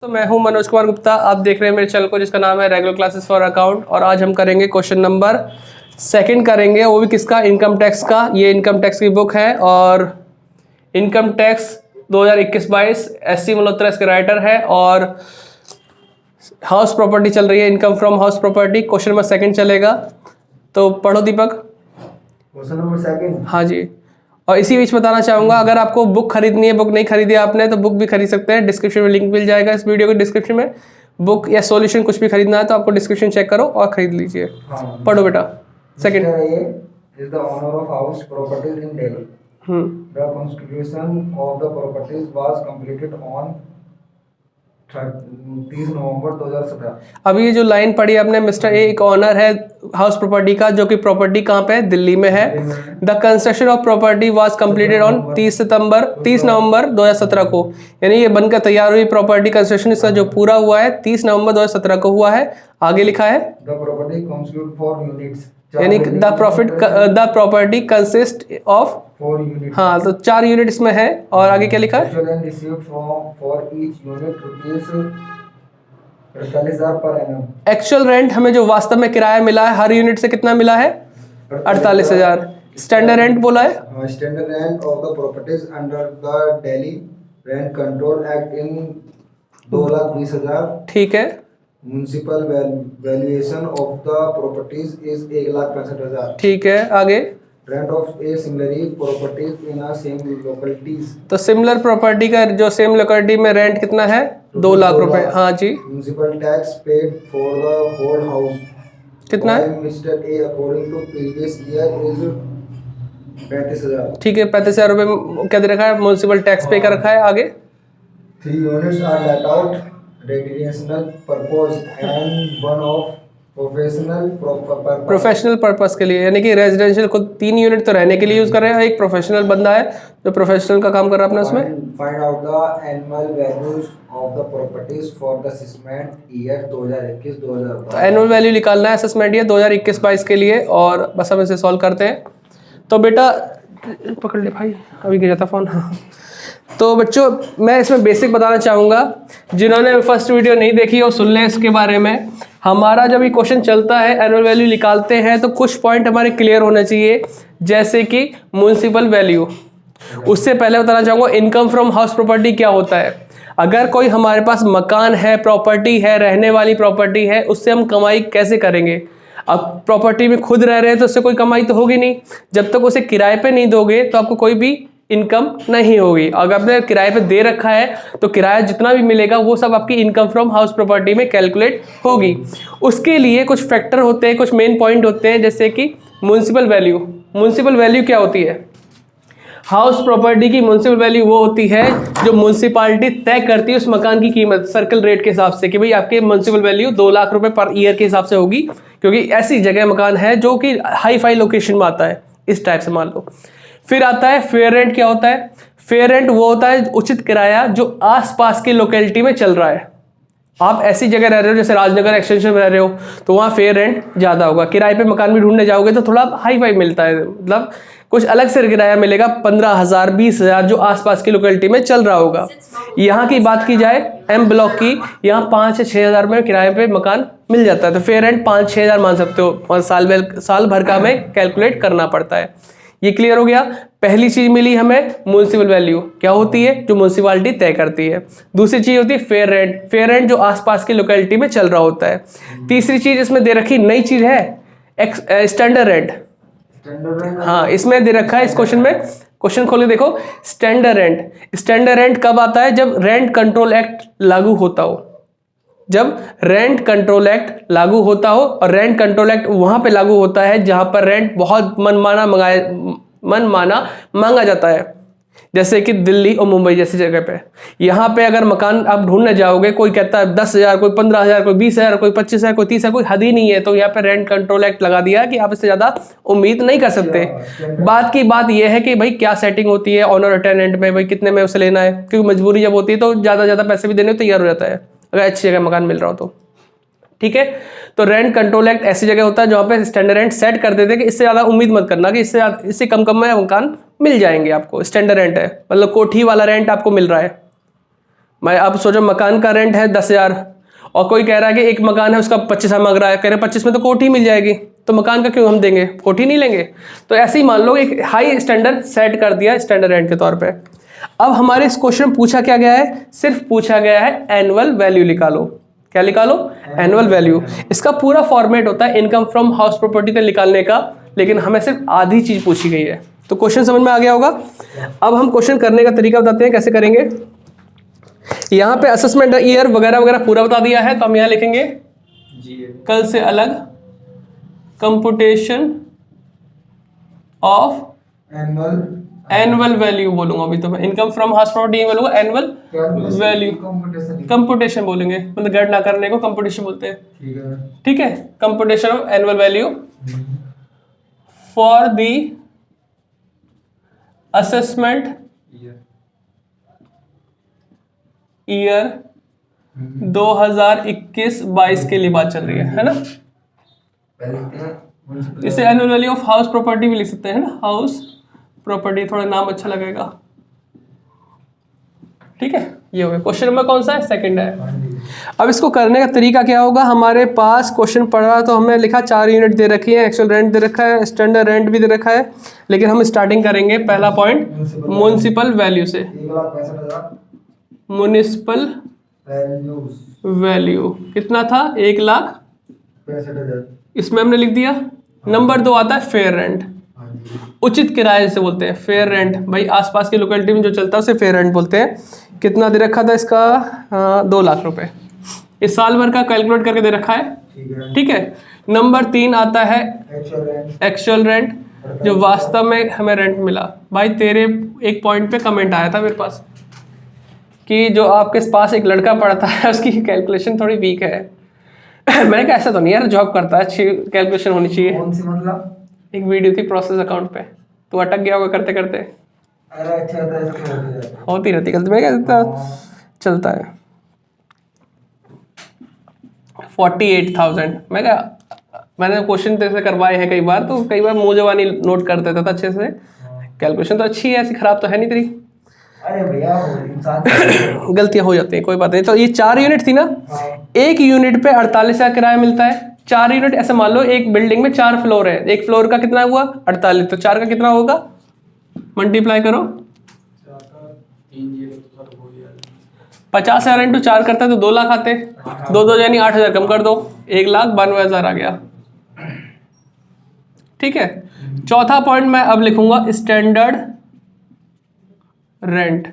तो मैं हूं मनोज कुमार गुप्ता। आप देख रहे हैं मेरे चैनल को जिसका नाम है रेगुलर क्लासेस फॉर अकाउंट। और आज हम करेंगे क्वेश्चन नंबर 2 करेंगे, वो भी किसका, इनकम टैक्स का। ये इनकम टैक्स की बुक है और इनकम टैक्स 2021-22 SC मल्होत्रा इसके राइटर है। और हाउस प्रॉपर्टी चल रही है, income from house property. Question number 2 चलेगा, तो पढ़ो दीपक। Question number 2। हाँ जी। और इसी बीच बताना चाहूँगा, अगर आपको बुक खरीदनी है, बुक नहीं खरीदी आपने तो बुक भी खरीद सकते हैं। डिस्क्रिप्शन में लिंक मिल जाएगा इस वीडियो के डिस्क्रिप्शन में। बुक या सॉल्यूशन कुछ भी खरीदना है तो आपको डिस्क्रिप्शन चेक करो और खरीद लीजिए। पढ़ो बेटा। Second. is the owner of house properties in Delhi. The constitution of the properties was completed on 30 नवंबर 2017। अभी ये जो लाइन पढ़ी आपने, मिस्टर ए एक ऑनर है हाउस प्रॉपर्टी का, जो कि प्रॉपर्टी कहाँ पे है, दिल्ली में है। The construction of property was completed on 30 नवंबर 2017 को। यानी ये बनकर तैयार हुई प्रॉपर्टी, कंस्ट्रक्शन इसका जो पूरा हुआ है 30 नवंबर 2017 को हुआ है। आगे लिखा है द प्रॉपर्टी कंस्टिट्यूट 4 यूनिट्स, यानी the property consist of 4 unit. हाँ, तो 4 यूनिट इसमें है। और आगे क्या लिखा है, 48,000 पर एनम। एक्चुअल रेंट हमें जो वास्तव में किराया मिला है हर यूनिट से कितना मिला है, 48,000। स्टैंडर्ड रेंट बोला है, standard rent of the properties under the Delhi rent control act in 2,20,000। ठीक है। Municipal valuation of the properties is 1,65,000। ठीक है। आगे rent of a similarly properties in a same localities. तो सिमिलर प्रॉपर्टी का जो सेम लोकेलिटी में रेंट कितना है, 2 लाख रुपए। हाँ जी। Municipal tax paid for the whole house कितना है, mister A according to previous year is 35,000। ठीक है। 35,000 रुपये क्या दे रखा है, म्यूनसिपल टैक्स पे कर रखा है। आगे 3 units are let out residential purpose and one of professional purpose के लिए, यानी कि रेजिडेंशियल को 3 यूनिट तो रहने के लिए यूज कर रहे हैं, एक प्रोफेशनल बंदा है जो प्रोफेशनल का काम कर रहा है अपने उसमें। Find out the annual values of the properties for the assessment year 2021-2022। तो एनुअल वैल्यू निकालना है असेसमेंट ईयर 2021-22 के लिए, और बस हम इसे सॉल्व करते हैं। तो बेटा पकड़ ले भाई, अभी गिरा था फोन। हाँ, तो बच्चों मैं इसमें बेसिक बताना चाहूँगा, जिन्होंने फर्स्ट वीडियो नहीं देखी हो सुन लें इसके बारे में। हमारा जब ये क्वेश्चन चलता है, एनुअल वैल्यू निकालते हैं, तो कुछ पॉइंट हमारे क्लियर होने चाहिए, जैसे कि म्युनिसिपल वैल्यू। उससे पहले बताना चाहूँगा इनकम फ्रॉम हाउस प्रॉपर्टी क्या होता है। अगर कोई हमारे पास मकान है, प्रॉपर्टी है, रहने वाली प्रॉपर्टी है, उससे हम कमाई कैसे करेंगे। अब प्रॉपर्टी में खुद रह रहे हैं तो उससे कोई कमाई तो होगी नहीं, जब तक उसे किराए पे नहीं दोगे तो आपको कोई भी इनकम नहीं होगी। अगर आपने किराए पे दे रखा है तो किराया जितना भी मिलेगा वो सब आपकी इनकम फ्रॉम हाउस प्रॉपर्टी में कैलकुलेट होगी। उसके लिए कुछ फैक्टर होते हैं, कुछ मेन पॉइंट होते हैं, जैसे कि म्युनिसिपल वैल्यू। म्युनिसिपल वैल्यू क्या होती है, हाउस प्रॉपर्टी की म्युनिसिपल वैल्यू वो होती है जो म्युनिसिपालिटी तय करती है उस मकान की कीमत सर्कल रेट के हिसाब से, कि भाई आपके म्युनिसिपल वैल्यू 2 लाख रुपए पर ईयर के हिसाब से होगी, क्योंकि ऐसी जगह मकान है जो कि हाई फाई लोकेशन में आता है, इस टाइप से मान लो। फिर आता है फेयर रेंट। क्या होता है फेयर रेंट, वो होता है उचित किराया जो आसपास की लोकेलिटी में चल रहा है। आप ऐसी जगह रह रहे हो जैसे राजनगर एक्सटेंशन में रह रहे हो तो वहाँ फेयर रेंट ज़्यादा होगा। किराए पे मकान भी ढूंढने जाओगे तो थोड़ा हाई फाई मिलता है, मतलब कुछ अलग से किराया मिलेगा, 15,000 20,000 जो आसपास की लोकेलिटी में चल रहा होगा। यहाँ की बात की जाए एम ब्लॉक की, यहाँ 5 से 6,000 में किराए पे मकान मिल जाता है, तो फेयर रेंट 5-6 हज़ार मान सकते हो, और साल भर का हमें कैलकुलेट करना पड़ता है। ये क्लियर हो गया। पहली चीज मिली हमें म्युनिसिपल वैल्यू, क्या होती है, जो म्युनिसिपालिटी तय करती है। दूसरी चीज होती है फेयर रेंट। फेयर रेंट जो आसपास की लोकेलिटी में चल रहा होता है। तीसरी चीज इसमें दे रखी नई चीज है स्टैंडर्ड रेंट। हाँ, इसमें दे रखा है इस क्वेश्चन में, क्वेश्चन खोल के देखो। स्टैंडर्ड रेंट, स्टैंडर्ड रेंट कब आता है, जब रेंट कंट्रोल एक्ट लागू होता हो। जब रेंट कंट्रोल एक्ट लागू होता हो, और रेंट कंट्रोल एक्ट वहां पे लागू होता है जहां पर रेंट बहुत मनमाना मांगा जाता है, जैसे कि दिल्ली और मुंबई जैसी जगह पे। यहाँ पे अगर मकान आप ढूंढने जाओगे, कोई कहता है 10,000, कोई 15,000, कोई 20,000, कोई 25,000, कोई 30,000, कोई हद ही नहीं है, तो यहाँ पे रेंट कंट्रोल एक्ट लगा दिया कि आप इससे ज्यादा उम्मीद नहीं कर सकते। बात की बात यह है कि भाई क्या सेटिंग होती है ऑनर और टेनेंट में, भाई कितने में उसे लेना है, क्योंकि मजबूरी जब होती है तो ज्यादा पैसे भी देने को तैयार हो जाता है अगर अच्छी जगह मकान मिल रहा हो तो। ठीक है, तो रेंट कंट्रोल एक्ट ऐसी जगह होता है जहां पे स्टैंडर्ड रेंट सेट कर देते हैं कि इससे ज्यादा उम्मीद मत करना कि इससे कम में मकान मिल जाएंगे आपको। स्टैंडर्ड रेंट है, मतलब कोठी वाला रेंट आपको मिल रहा है। मैं अब सोचो मकान का रेंट है 10,000 और कोई कह रहा है कि एक मकान है उसका 25,000 मांग रहा है, कह रहे 25 में तो कोठी मिल जाएगी, तो मकान का क्यों हम देंगे, कोठी नहीं लेंगे। तो ऐसे ही मान लो एक हाई स्टैंडर्ड सेट कर दिया स्टैंडर्ड रेंट के तौर पे। अब हमारे इस क्वेश्चन में पूछा क्या गया है, सिर्फ पूछा गया है एनुअल वैल्यू निकालो। क्या निकालो, एनुअल वैल्यू। इसका पूरा फॉर्मेट होता है इनकम फ्रॉम हाउस प्रॉपर्टी से निकालने का, लेकिन हमें सिर्फ आधी चीज पूछी गई है। तो क्वेश्चन समझ में आ गया होगा। अब हम क्वेश्चन करने का तरीका बताते हैं कैसे करेंगे। यहाँ पे असेसमेंट ईयर वगैरह वगैरह पूरा बता दिया है, तो हम यहाँ लिखेंगे कल से अलग कंप्यूटेशन ऑफ एनुअल वैल्यू बोलूंगा अभी तो मैं, इनकम फ्रॉम हाउस प्रॉपर्टी बोलूंगा, एनुअल वैल्यू कंप्यूटेशन बोलेंगे, मतलब गणना करने को कंप्यूटेशन बोलते हैं। ठीक है, computation of annual value for the assessment year 2021-22 के लिए बात चल रही है ना। इसे annual value of house property भी लिख सकते हैं ना, हाउस प्रॉपर्टी, थोड़ा नाम अच्छा लगेगा। ठीक है, ये हो गया। क्वेश्चन नंबर कौन सा है, सेकंड है। अब इसको करने का तरीका क्या होगा, हमारे पास क्वेश्चन पढ़ा तो हमने लिखा 4 यूनिट दे रखी है, एक्चुअल रेंट दे रखा है, स्टैंडर्ड रेंट भी दे रखा है, लेकिन हम स्टार्टिंग करेंगे पहला पॉइंट म्युनिसिपल वैल्यू से। म्युनिसिपल वैल्यू कितना था, 1,65,000। इसमें हमने लिख दिया। नंबर 2 आता है फेयर रेंट, उचित किराए से बोलते हैं, फेयर रेंट। भाई आसपास की लोकेलिटी में जो चलता है उसे फेयर रेंट बोलते हैं। कितना दे रखा था इसका, 2 लाख रुपए। इस साल भर का कैलकुलेट करके दे रखा है। ठीक है। नंबर 3 आता है एक्चुअल रेंट, जो वास्तव में हमें रेंट मिला। भाई तेरे एक पॉइंट पे कमेंट आया था मेरे पास कि जो आपके पास एक लड़का पढ़ता है उसकी कैलकुलेशन थोड़ी वीक है। मैंने कहा ऐसा तो नहीं यार, जॉब करता है, अच्छी कैलकुलेशन होनी चाहिए। कौन सी मतलब? एक वीडियो थी प्रोसेस अकाउंट पे, तो अटक गया होगा करते करते। अरे अच्छा होता है, होती रहती गलती, मैं क्या चलता है। 48,000। मैं क्या, मैंने क्वेश्चन तेरे से करवाए हैं कई बार, तो कई बार मुँह जवानी नोट कर देता था अच्छे से। कैलकुलेशन तो अच्छी है, ऐसी खराब तो है नहीं तेरी। अरे भैया इंसान गलतियां हो जाती हैं, कोई बात नहीं। तो ये 4 यूनिट थी ना, एक यूनिट पे 48,000 किराया मिलता है। 4 यूनिट, ऐसे मान लो एक बिल्डिंग में 4 फ्लोर है, एक फ्लोर का कितना हुआ 48, तो 4 का कितना होगा, मल्टीप्लाई करो। 50,000 इंटू 4 करता है तो 2 लाख आते। 2 यानी 8,000 कम कर दो, 1,92,000 आ गया। ठीक है। चौथा पॉइंट मैं अब लिखूंगा स्टैंडर्ड रेंट।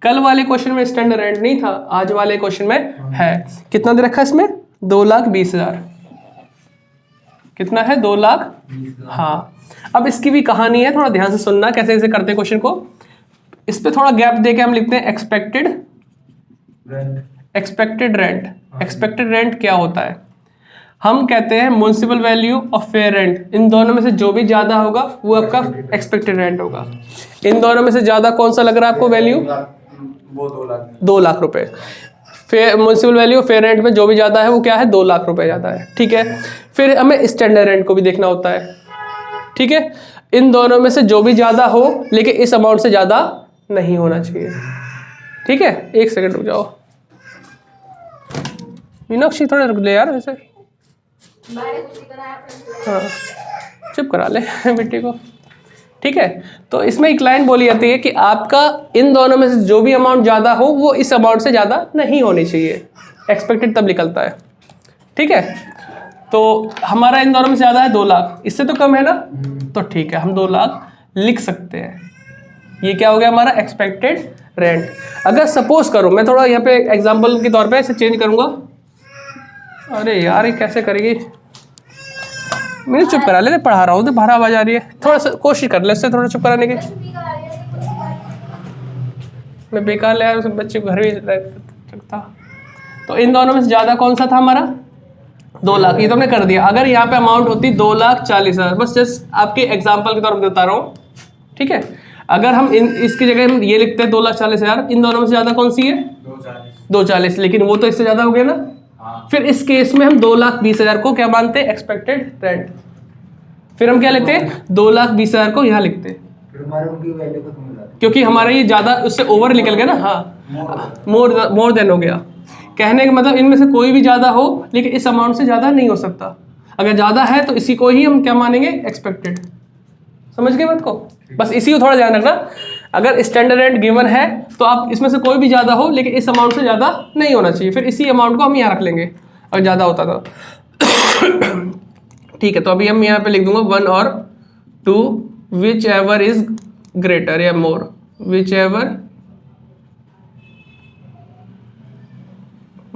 कल वाले क्वेश्चन में स्टैंडर्ड रेंट नहीं था, आज वाले क्वेश्चन में है। कितना दे रखा है इसमें, 2,20,000। कितना है, 2 लाख। हाँ, अब इसकी भी कहानी है, थोड़ा ध्यान से सुनना कैसे कैसे करते हैं क्वेश्चन को। इस पे थोड़ा गैप देके हम लिखते हैं एक्सपेक्टेड रेंट। एक्सपेक्टेड रेंट क्या होता है, हम कहते हैं म्युनिसिपल वैल्यू और फेयर रेंट, इन दोनों में से जो भी ज्यादा होगा वो आपका एक्सपेक्टेड रेंट होगा। इन दोनों में से ज्यादा कौन सा लग रहा है आपको वैल्यू, वो 2 लाख। 2 लाख रुपए। Fair municipal value fair rent में जो भी ज्यादा है वो क्या है, 2 लाख रुपए ज्यादा है। ठीक है। फिर हमें स्टैंडर्ड रेंट को भी देखना होता है। ठीक है। इन दोनों में से जो भी ज्यादा हो, लेकिन इस अमाउंट से ज्यादा नहीं होना चाहिए। ठीक है, 1 सेकंड रुक जाओ मीनाक्षी, थोड़ा रुक ले यार वैसे। हाँ, चुप करा ले बेटे को। ठीक है। तो इसमें एक लाइन बोली जाती है कि आपका इन दोनों में से जो भी अमाउंट ज़्यादा हो वो इस अमाउंट से ज़्यादा नहीं होनी चाहिए। एक्सपेक्टेड तब निकलता है। ठीक है। तो हमारा इन दोनों में से ज़्यादा है 2 लाख, इससे तो कम है ना, तो ठीक है, हम 2 लाख लिख सकते हैं। ये क्या हो गया हमारा एक्सपेक्टेड रेंट। अगर सपोज करो, मैं थोड़ा यहाँ पे एग्जाम्पल के तौर पे इसे चेंज करूँगा। अरे यार ये कैसे करेगी, मैंने चुप करा ले, पढ़ा रहा हूँ तो बाहर आवाज आ रही है, थोड़ा सा कोशिश कर ले इससे थोड़ा चुप कराने की। मैं बेकार ले आया उस बच्चे को घर भी रखता। तो इन दोनों में से ज़्यादा कौन सा था हमारा, 2 लाख। ये तो हमने कर दिया। अगर यहाँ पे अमाउंट होती 2,40,000, बस जस्ट आपके एग्जाम्पल के तौर पर बता रहा हूँ। ठीक है। अगर हम इसकी जगह हम ये लिखते हैं 2,40,000, इन दोनों में से ज़्यादा कौन सी है, 2,40,000, लेकिन वो तो इससे ज़्यादा हो गया ना। फिर इस केस में हम 2,20,000 को क्या मानते हैं, एक्सपेक्टेड रेंट। फिर हम क्या लिखते हैं, 2,20,000 को यहाँ लिखते हैं। फिर हमारे उनकी वैल्यू खत्म हो जाती क्योंकि हमारा ये ज़्यादा उससे ओवर निकल गया ना, हाँ मोर देन हो गया। कहने का मतलब इनमें से कोई भी ज़्यादा हो लेकिन इस अमाउंट से ज़्यादा नहीं हो सकता। अगर ज़्यादा है तो इसी को ही हम क्या मानेंगे, एक्सपेक्टेड। समझ गए बात को? बस इसी को थोड़ा ध्यान रखना। अगर स्टैंडर्ड रेट गिवन है तो आप इसमें से कोई भी ज़्यादा हो लेकिन इस अमाउंट से ज़्यादा नहीं होना चाहिए, फिर इसी अमाउंट को हम यहाँ रख लेंगे अगर ज़्यादा होता तो। ठीक है, तो अभी हम यहाँ पे लिख दूंगा 1 और 2 विच एवर इज ग्रेटर या मोर, विच एवर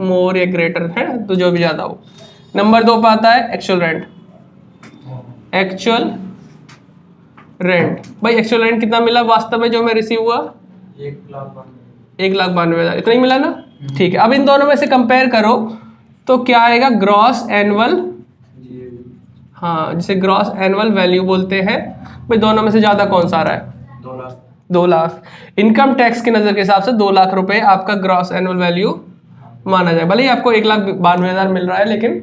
मोर या ग्रेटर है तो जो भी ज़्यादा हो। नंबर 2 पे आता है एक्चुअल रेंट। एक्चुअल रेंट, भाई एक्चुअल रेंट कितना मिला वास्तव में जो मैं रिसीव हुआ? 1,92,000, इतना ही मिला ना। ठीक है, अब इन दोनों में से कंपेयर करो तो क्या आएगा, ग्रॉस एनुअल, हाँ जिसे ग्रॉस एनुअल वैल्यू बोलते हैं। भाई दोनों में से ज़्यादा कौन सा आ रहा है? 2 लाख। इनकम टैक्स की नज़र के हिसाब से 2 लाख रुपए आपका ग्रॉस एनुअल वैल्यू माना जाएगा। भले ही आपको 1,92,000 मिल रहा है लेकिन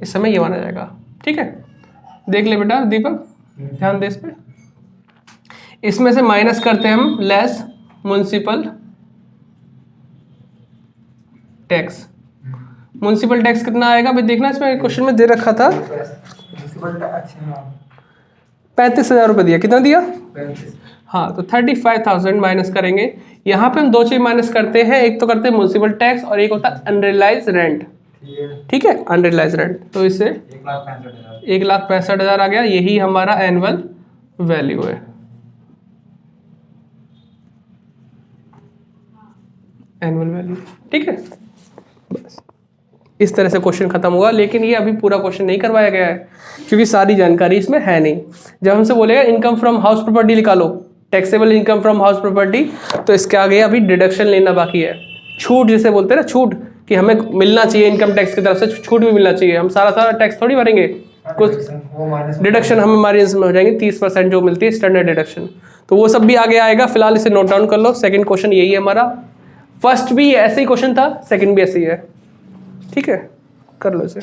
इस समय ये माना जाएगा। ठीक है, देख ले बेटा दीपक, ध्यान दे इस पे। इसमें से माइनस करते हैं हम less municipal tax. Municipal tax कितना आएगा भाई, देखना इसमें क्वेश्चन में दे रखा था 35,000 रुपये दिया। कितना दिया? 35। हाँ, तो 35,000 माइनस करेंगे। यहाँ पे हम 2 चीज माइनस करते हैं, एक तो करते हैं म्युनिसिपल टैक्स और एक होता है अनरियलाइज रेंट। ठीक है, अनरियलाइज रेंट, तो इससे 1,65,000 आ गया। यही हमारा एनुअल वैल्यू है। एनुअल वैल्यू, ठीक है। बस इस तरह से क्वेश्चन खत्म हुआ, लेकिन ये अभी पूरा क्वेश्चन नहीं करवाया गया है क्योंकि सारी जानकारी इसमें है नहीं। जब हमसे बोलेगा इनकम फ्रॉम हाउस प्रॉपर्टी निकालो, taxable income from house property, तो इसके आगे अभी डिडक्शन लेना बाकी है। छूट जिसे बोलते हैं ना, छूट कि हमें मिलना चाहिए इनकम टैक्स की तरफ से, छूट भी मिलना चाहिए। हम सारा टैक्स थोड़ी भरेंगे, कुछ डिडक्शन हम हमारी इसमें हो जाएंगे 30% जो मिलती है स्टैंडर्ड डिडक्शन, तो वो सब भी आगे आएगा। फिलहाल इसे नोट डाउन कर लो। सेकंड क्वेश्चन यही है हमारा, फर्स्ट भी ऐसे ही क्वेश्चन था, सेकंड भी ऐसे ही है। ठीक है, कर लो इसे।